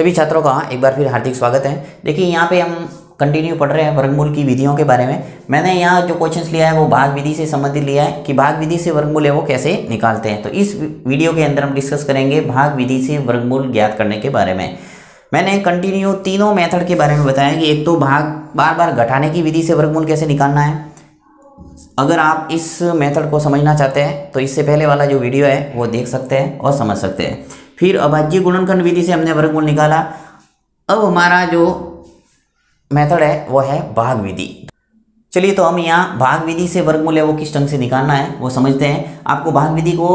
सभी छात्रों का एक बार फिर हार्दिक स्वागत है। देखिए यहाँ पे हम कंटिन्यू पढ़ रहे हैं वर्गमूल की विधियों के बारे में। मैंने यहाँ जो क्वेश्चंस लिया है वो भाग विधि से संबंधित लिया है कि भाग विधि से वर्गमूल है वो कैसे निकालते हैं। तो इस वीडियो के अंदर हम डिस्कस करेंगे भाग विधि से वर्गमूल ज्ञात करने के बारे में। मैंने कंटिन्यू तीनों मेथड के बारे में बताया कि एक तो भाग बार बार घटाने की विधि से वर्गमूल कैसे निकालना है। अगर आप इस मेथड को समझना चाहते हैं तो इससे पहले वाला जो वीडियो है वो देख सकते हैं और समझ सकते हैं। फिर अभाज्य गुणनखंड विधि से हमने वर्गमूल निकाला। अब हमारा जो मेथड है वो है भाग विधि। चलिए तो हम यहाँ भाग विधि से वर्गमूल है वो किस ढंग से निकालना है वो समझते हैं। आपको भाग विधि को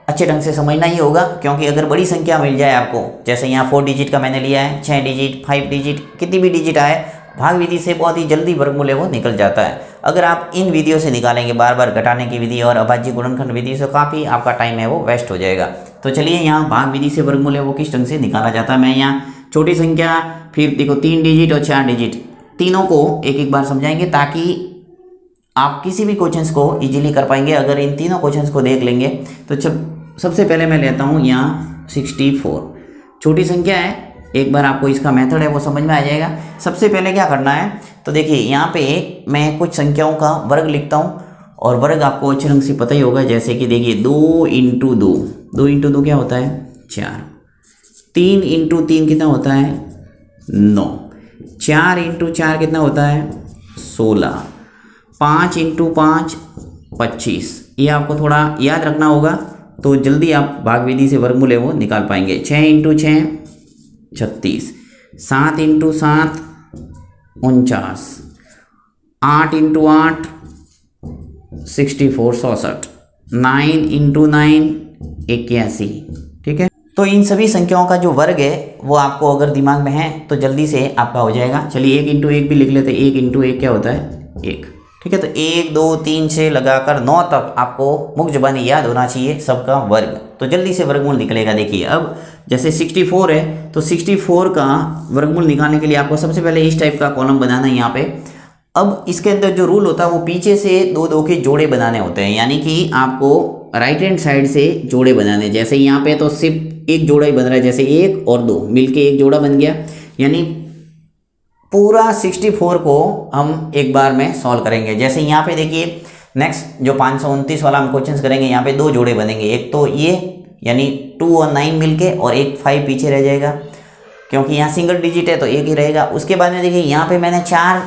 अच्छे ढंग से समझना ही होगा, क्योंकि अगर बड़ी संख्या मिल जाए आपको, जैसे यहाँ 4 डिजिट का मैंने लिया है, 6 डिजिट 5 डिजिट कितनी भी डिजिट आए, भाग विधि से बहुत ही जल्दी वर्गमूल है वो निकल जाता है। अगर आप इन विधियों से निकालेंगे बार बार घटाने की विधि और अभाज्य गुणनखंड विधि से, काफ़ी आपका टाइम है वो वेस्ट हो जाएगा। तो चलिए यहाँ भाग विधि से वर्गमूल है वो किस ढंग से निकाला जाता है। मैं यहाँ छोटी संख्या, फिर देखो 3 डिजिट और 4 डिजिट, तीनों को एक एक बार समझाएंगे ताकि आप किसी भी क्वेश्चंस को इजीली कर पाएंगे। अगर इन तीनों क्वेश्चंस को देख लेंगे तो सबसे पहले मैं लेता हूँ यहाँ 64, छोटी संख्या है। एक बार आपको इसका मेथड है वो समझ में आ जाएगा। सबसे पहले क्या करना है, तो देखिए यहाँ पे मैं कुछ संख्याओं का वर्ग लिखता हूँ और वर्ग आपको अच्छे ढंग से पता ही होगा। जैसे कि देखिए 2 इंटू 2 क्या होता है 4, 3 इंटू 3 कितना होता है 9, 4 इंटू 4 कितना होता है 16, 5 इंटू 5 25। ये आपको थोड़ा याद रखना होगा तो जल्दी आप भाग विधि से वर्गमूल है वो निकाल पाएंगे। 6 इंटू 6 36, 7 इंटू 7 49, 8 इंटू 8 64 64, 9 इंटू 9 81। ठीक है, तो इन सभी संख्याओं का जो वर्ग है वो आपको अगर दिमाग में है तो जल्दी से आपका हो जाएगा। चलिए 1 इंटू 1 भी लिख लेते हैं। 1 इंटू 1 क्या होता है 1। ठीक है, तो 1 2 3 से लगाकर 9 तक आपको मुख्य ज़बानी याद होना चाहिए सबका वर्ग, तो जल्दी से वर्गमूल निकलेगा। देखिए अब जैसे 64 है तो 64 का वर्गमूल निकालने के लिए आपको सबसे पहले इस टाइप का कॉलम बनाना है यहाँ पे। अब इसके अंदर जो रूल होता है वो पीछे से 2 के जोड़े बनाने होते हैं, यानी कि आपको राइट हैंड साइड से जोड़े बनाने। जैसे यहाँ पे तो सिर्फ एक जोड़ा ही बन रहा है, जैसे 1 और 2 मिलके एक जोड़ा बन गया, यानी पूरा 64 को हम एक बार में सॉल्व करेंगे। जैसे यहाँ पे देखिए नेक्स्ट जो 529 वाला हम क्वेश्चन करेंगे, यहाँ पे 2 जोड़े बनेंगे। एक तो ये यानी 2 और 9 मिलके, और एक 5 पीछे रह जाएगा क्योंकि यहाँ सिंगल डिजिट है तो एक ही रहेगा। उसके बाद में देखिए यहाँ पे मैंने 4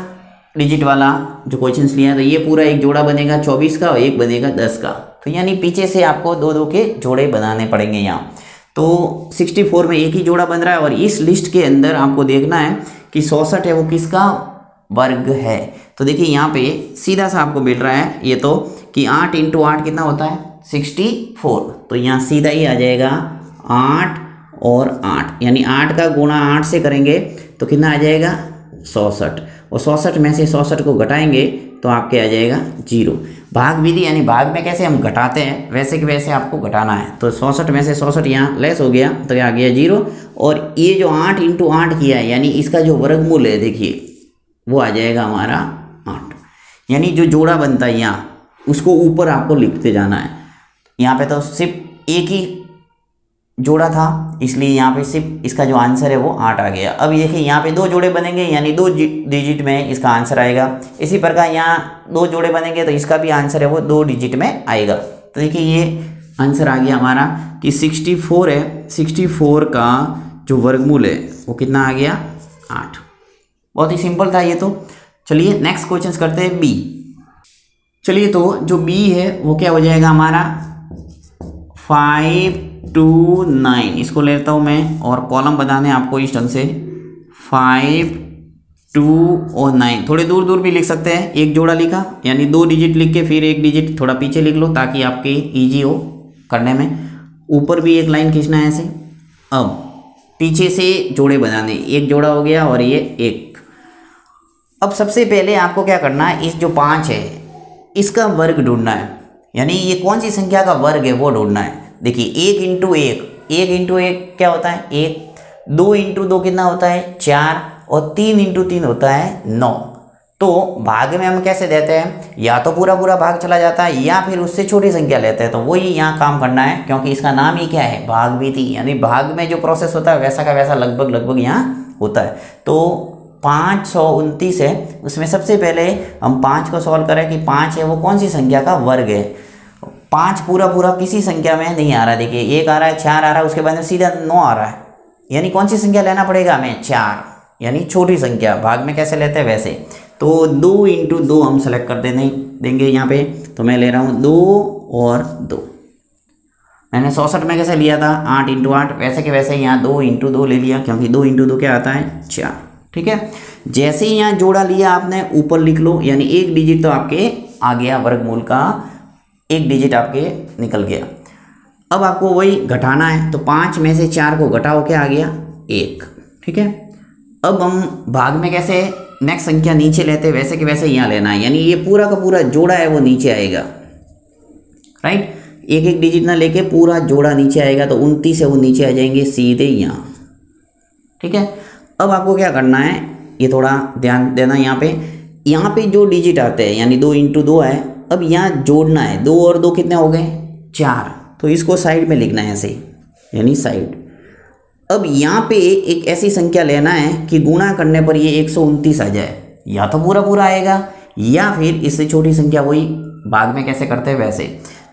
डिजिट वाला जो क्वेश्चन लिया है तो ये पूरा एक जोड़ा बनेगा 24 का और एक बनेगा 10 का। तो यानी पीछे से आपको 2 के जोड़े बनाने पड़ेंगे यहाँ। तो 64 में एक ही जोड़ा बन रहा है और इस लिस्ट के अंदर आपको देखना है कि 64 है वो किसका वर्ग है। तो देखिए यहाँ पे सीधा सा आपको मिल रहा है ये तो कि 8 इंटू 8 कितना होता है 64। तो यहाँ सीधा ही आ जाएगा 8 और 8, यानी 8 का गुणा 8 से करेंगे तो कितना आ जाएगा 64, और 64 में से 64 को घटाएंगे तो आपके आ जाएगा 0। भाग विधि यानी भाग में कैसे हम घटाते हैं वैसे कि वैसे आपको घटाना है। तो 64 में से 64 यहाँ लेस हो गया तो आ गया 0, और ये जो 8 इंटू 8 किया है यानी इसका जो वर्गमूल है देखिए वो आ जाएगा हमारा 8, यानी जो जोड़ा बनता है यहाँ उसको ऊपर आपको लिखते जाना है। यहाँ पे तो सिर्फ एक ही जोड़ा था इसलिए यहाँ पे सिर्फ इसका जो आंसर है वो 8 आ गया। अब देखिए यहाँ पे 2 जोड़े बनेंगे यानी 2 डिजिट में इसका आंसर आएगा। इसी प्रकार यहाँ 2 जोड़े बनेंगे तो इसका भी आंसर है वो 2 डिजिट में आएगा। तो देखिए ये आंसर आ गया हमारा कि 64 है, 64 का जो वर्गमूल है वो कितना आ गया 8। बहुत ही सिंपल था ये तो। चलिए नेक्स्ट क्वेश्चन करते हैं बी। चलिए तो जो बी है वो क्या हो जाएगा हमारा 5 2 9, इसको लेता हूँ मैं और कॉलम बनाने आपको इस ढंग से 5 2 और 9। थोड़े दूर दूर भी लिख सकते हैं, एक जोड़ा लिखा यानी 2 डिजिट लिख के फिर एक डिजिट थोड़ा पीछे लिख लो ताकि आपके इजी हो करने में। ऊपर भी एक लाइन खींचना है ऐसे। अब पीछे से जोड़े बनाने, एक जोड़ा हो गया और ये एक। अब सबसे पहले आपको क्या करना है, इस जो 5 है इसका वर्ग ढूंढना है, यानी ये कौन सी संख्या का वर्ग है वो ढूंढना है। देखिए 1 इंटू 1 क्या होता है 1, 2 इंटू 2 कितना होता है 4, और 3 इंटू 3 होता है 9। तो भाग में हम कैसे देते हैं, या तो पूरा पूरा भाग चला जाता है या फिर उससे छोटी संख्या लेते हैं। तो वही यहाँ काम करना है, क्योंकि इसका नाम ही क्या है, भाग विधि, यानी भाग में जो प्रोसेस होता है वैसा का वैसा लगभग लगभग यहाँ होता है। तो 529 है, उसमें सबसे पहले हम 5 को सॉल्व करें कि 5 है वो कौन सी संख्या का वर्ग है। 5 पूरा पूरा किसी संख्या में नहीं आ रहा, देखिए 1 आ रहा है, 4 आ रहा है, उसके बाद में सीधा 9 आ रहा है, यानी कौन सी संख्या लेना पड़ेगा हमें, 4, यानी छोटी संख्या। भाग में कैसे लेते हैं वैसे। तो 2 × 2 हम सेलेक्ट कर देंगे यहाँ पे। तो मैं ले रहा हूँ 2 और 2। मैंने 64 में कैसे लिया था, 8 × 8, वैसे के वैसे यहाँ 2 × 2 ले लिया, क्योंकि 2 × 2 क्या आता है, 4। ठीक है, जैसे ही यहाँ जोड़ा लिया आपने, ऊपर लिख लो, यानी एक डिजिट तो आपके आ गया, वर्गमूल का एक डिजिट आपके निकल गया। अब आपको वही घटाना है, तो 5 में से 4 को घटाओ, क्या आ गया, 1। ठीक है, अब हम भाग में कैसे नेक्स्ट संख्या नीचे लेते, वैसे के वैसे यहाँ लेना है, यानी ये पूरा का पूरा जोड़ा है वो नीचे आएगा। राइट, एक एक डिजिट ना लेके पूरा जोड़ा नीचे आएगा, तो 29 है वो नीचे आ जाएंगे सीधे यहाँ। ठीक है, अब आपको क्या करना है, ये थोड़ा ध्यान देना, यहाँ पे जो डिजिट आते हैं, यानी 2 × 2 है, अब यहाँ जोड़ना है। 2 और 2 कितने हो गए, 4, तो इसको साइड में लिखना है ऐसे, यानी साइड। अब यहाँ पे एक ऐसी संख्या लेना है कि गुणा करने पर ये 129 आ जाए, या तो पूरा पूरा आएगा या फिर इससे छोटी संख्या, वही भाग में कैसे करते हैं वैसे।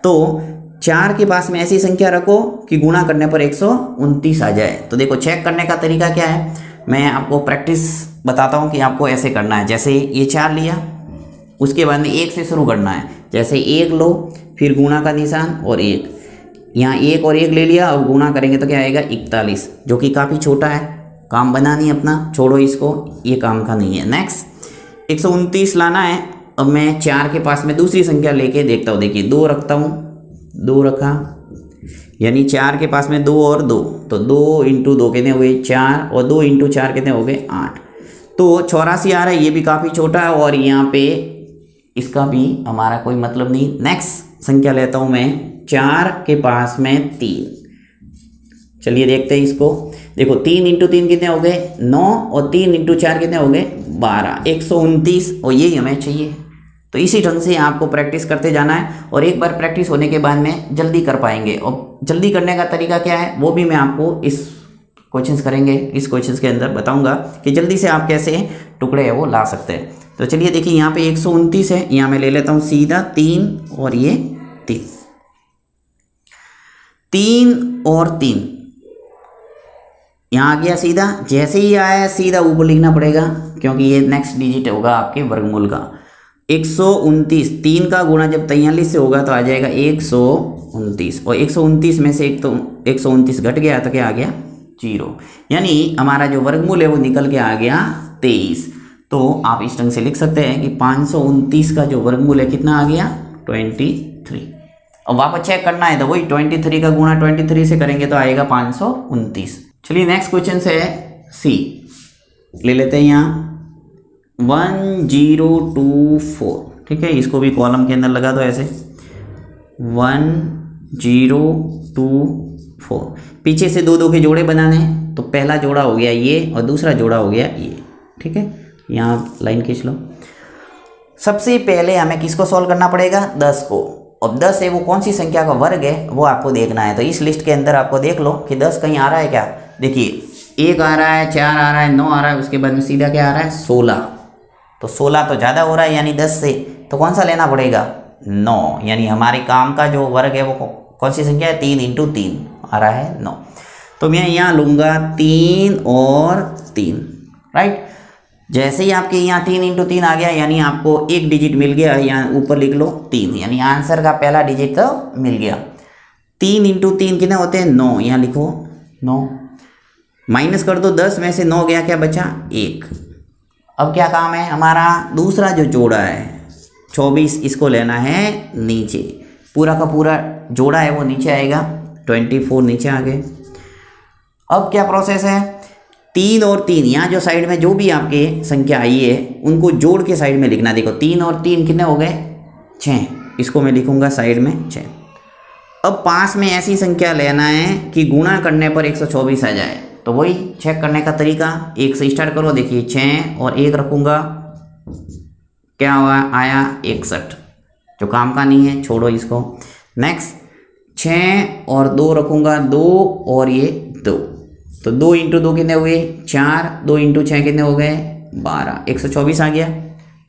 तो 4 के पास में ऐसी संख्या रखो कि गुणा करने पर 129 आ जाए। तो देखो चेक करने का तरीका क्या है, मैं आपको प्रैक्टिस बताता हूँ कि आपको ऐसे करना है। जैसे ये 4 लिया, उसके बाद में 1 से शुरू करना है। जैसे 1 लो, फिर गुणा का निशान और 1, यहाँ 1 और 1 ले लिया, अब गुणा करेंगे तो क्या आएगा, 41, जो कि काफ़ी छोटा है, काम बना नहीं अपना, छोड़ो इसको, ये काम का नहीं है। नेक्स्ट 129 लाना है। अब मैं 4 के पास में दूसरी संख्या लेके देखता हूँ, देखिए 2 रखता हूँ, 2 रखा, यानी 4 के पास में 2 और 2, तो 2 × 2 कितने हुए, 4, और 2 × 4 कितने हो गए, 8। तो 84 आ रहा है, ये भी काफ़ी छोटा है, और यहाँ पे इसका भी हमारा कोई मतलब नहीं। नेक्स्ट संख्या लेता हूँ मैं, 4 के पास में 3, चलिए देखते हैं इसको। देखो 3 × 3 कितने हो गए, 9, और 3 × 4 कितने हो गए, 12, 129, और यही हमें चाहिए। तो इसी ढंग से आपको प्रैक्टिस करते जाना है, और एक बार प्रैक्टिस होने के बाद में जल्दी कर पाएंगे। और जल्दी करने का तरीका क्या है वो भी मैं आपको इस क्वेश्चंस के अंदर बताऊंगा कि जल्दी से आप कैसे टुकड़े है वो ला सकते हैं। तो चलिए देखिए, यहाँ पे 129 है, यहाँ मैं ले लेता हूँ सीधा 3 और ये 3 और 3, यहाँ आ गया सीधा। जैसे ही आया सीधा ऊपर लिखना पड़ेगा, क्योंकि ये नेक्स्ट डिजिट होगा आपके वर्गमूल का। 129, 3 का गुणा जब 43 से होगा तो आ जाएगा 129, और 129 में से एक तो 129 घट गया तो क्या आ गया, 0, यानी हमारा जो वर्गमूल है वो निकल के आ गया 23। तो आप इस ढंग से लिख सकते हैं कि 529 का जो वर्गमूल है कितना आ गया, 23। और वापस चेक करना है तो वही 23 का गुणा 23 से करेंगे तो आएगा 529। चलिए नेक्स्ट क्वेश्चन से सी ले लेते हैं, यहाँ 1024। ठीक है, इसको भी कॉलम के अंदर लगा दो ऐसे, 1024। पीछे से 2 2 के जोड़े बनाने, तो पहला जोड़ा हो गया ये और दूसरा जोड़ा हो गया ये। ठीक है, यहाँ लाइन खींच लो। सबसे पहले हमें किसको सॉल्व करना पड़ेगा, 10 को। अब 10 है वो कौन सी संख्या का वर्ग है वो आपको देखना है। तो इस लिस्ट के अंदर आपको देख लो कि 10 कहीं आ रहा है क्या। देखिए 1 आ रहा है, 4 आ रहा है, 9 आ रहा है, उसके बाद में सीधा क्या आ रहा है, 16। तो 16 तो ज़्यादा हो रहा है यानी 10 से, तो कौन सा लेना पड़ेगा, 9, यानी हमारे काम का जो वर्ग है वो कौन सी संख्या है, 3 × 3 आ रहा है 9। तो मैं यहाँ लूँगा 3 और 3। राइट, जैसे ही आपके यहाँ 3 × 3 आ गया, यानी आपको एक डिजिट मिल गया, यहाँ ऊपर लिख लो 3, यानी आंसर का पहला डिजिट तो मिल गया। 3 × 3 कितने होते हैं, 9, यहाँ लिखो 9, माइनस कर दो, 10 में से 9 गया, क्या बचा, 1। अब क्या काम है हमारा, दूसरा जो जोड़ा है 24, इसको लेना है नीचे, पूरा का पूरा जोड़ा है वो नीचे आएगा, 24 नीचे आ गए। अब क्या प्रोसेस है, 3 और 3, यहाँ जो साइड में जो भी आपके संख्या आई है उनको जोड़ के साइड में लिखना। देखो 3 और 3 कितने हो गए, 6, इसको मैं लिखूंगा साइड में 6। अब पास में ऐसी संख्या लेना है कि गुणा करने पर 124 आ जाए। तो वही चेक करने का तरीका, 1 से स्टार्ट करो। देखिए 6 और 1 रखूँगा, क्या हुआ, आया 61, जो काम का नहीं है, छोड़ो इसको। नेक्स्ट 6 और 2 रखूँगा 2 और ये 2, तो 2 इंटू 2 कितने हुए 4, 2 इंटू 6 कितने हो गए 12, 124 आ गया,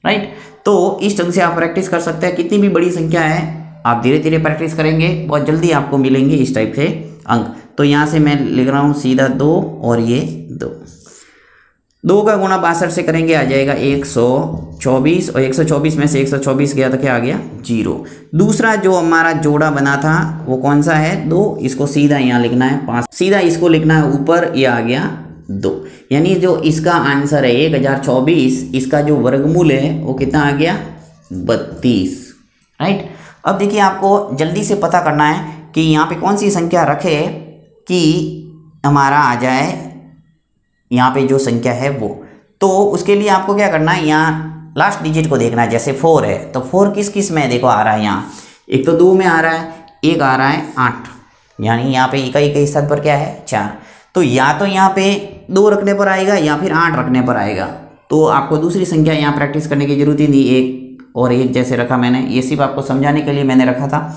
राइट। तो इस ढंग से आप प्रैक्टिस कर सकते हैं। कितनी भी बड़ी संख्या है आप धीरे धीरे प्रैक्टिस करेंगे, बहुत जल्दी आपको मिलेंगे इस टाइप से अंक। तो यहाँ से मैं लिख रहा हूँ सीधा 2 और ये 2 का गुणा 62 से करेंगे, आ जाएगा 124, और 124 में से 124 गया तो क्या आ गया 0। दूसरा जो हमारा जोड़ा बना था वो कौन सा है 2, इसको सीधा यहाँ लिखना है 5, सीधा इसको लिखना है ऊपर, ये आ गया 2। यानी जो इसका आंसर है 1024, इसका जो वर्गमूल है वो कितना आ गया 32, राइट। अब देखिए आपको जल्दी से पता करना है कि यहाँ पे कौन सी संख्या रखे कि हमारा आ जाए यहाँ पे जो संख्या है वो। तो उसके लिए आपको क्या करना है, यहाँ लास्ट डिजिट को देखना है। जैसे 4 है तो 4 किस किस में देखो आ रहा है, यहाँ एक तो 2 में आ रहा है, एक आ रहा है 8, यानी यहाँ पे इकाई के स्थान पर क्या है 4। तो या तो यहाँ पे 2 रखने पर आएगा या फिर 8 रखने पर आएगा। तो आपको दूसरी संख्या यहाँ प्रैक्टिस करने की जरूरत ही नहीं, 1 और 1 जैसे रखा मैंने, ये सिर्फ आपको समझाने के लिए मैंने रखा था।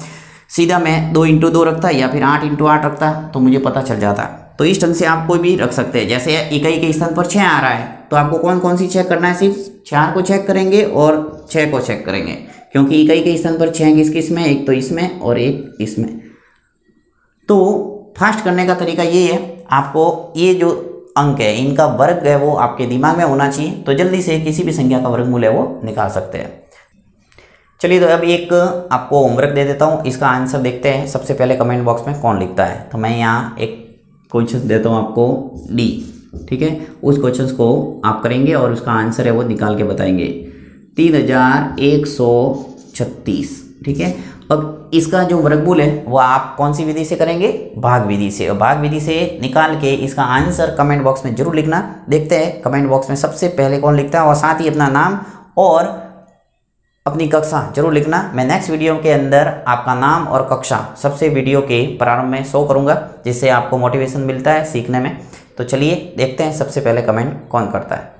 सीधा मैं 2 इंटू 2 रखता या फिर 8 इंटू 8 रखता तो मुझे पता चल जाता। तो इस ढंग से आप कोई भी रख सकते हैं। जैसे इकाई के स्थान पर 6 आ रहा है तो आपको कौन कौन सी चेक करना है, सिर्फ 4 को चेक करेंगे और 6 को चेक करेंगे, क्योंकि इकाई के स्थान पर 6 किस किस में, एक तो इसमें और एक इसमें। तो फास्ट करने का तरीका ये है, आपको ये जो अंक है इनका वर्ग है वो आपके दिमाग में होना चाहिए, तो जल्दी से किसी भी संख्या का वर्गमूल है वो निकाल सकते हैं। चलिए तो अब एक आपको होमवर्क दे देता हूँ, इसका आंसर देखते हैं। सबसे पहले कमेंट बॉक्स में कौन लिखता है, तो मैं यहाँ एक क्वेश्चन देता हूँ आपको डी, ठीक है। उस क्वेश्चन को आप करेंगे और उसका आंसर है वो निकाल के बताएंगे, 3136, ठीक है। अब इसका जो वर्गमूल है वो आप कौन सी विधि से करेंगे, भाग विधि से। और भाग विधि से निकाल के इसका आंसर कमेंट बॉक्स में जरूर लिखना। देखते हैं कमेंट बॉक्स में सबसे पहले कौन लिखता है, और साथ ही अपना नाम और अपनी कक्षा जरूर लिखना। मैं नेक्स्ट वीडियो के अंदर आपका नाम और कक्षा सबसे वीडियो के प्रारंभ में शो करूंगा, जिससे आपको मोटिवेशन मिलता है सीखने में। तो चलिए देखते हैं सबसे पहले कमेंट कौन करता है।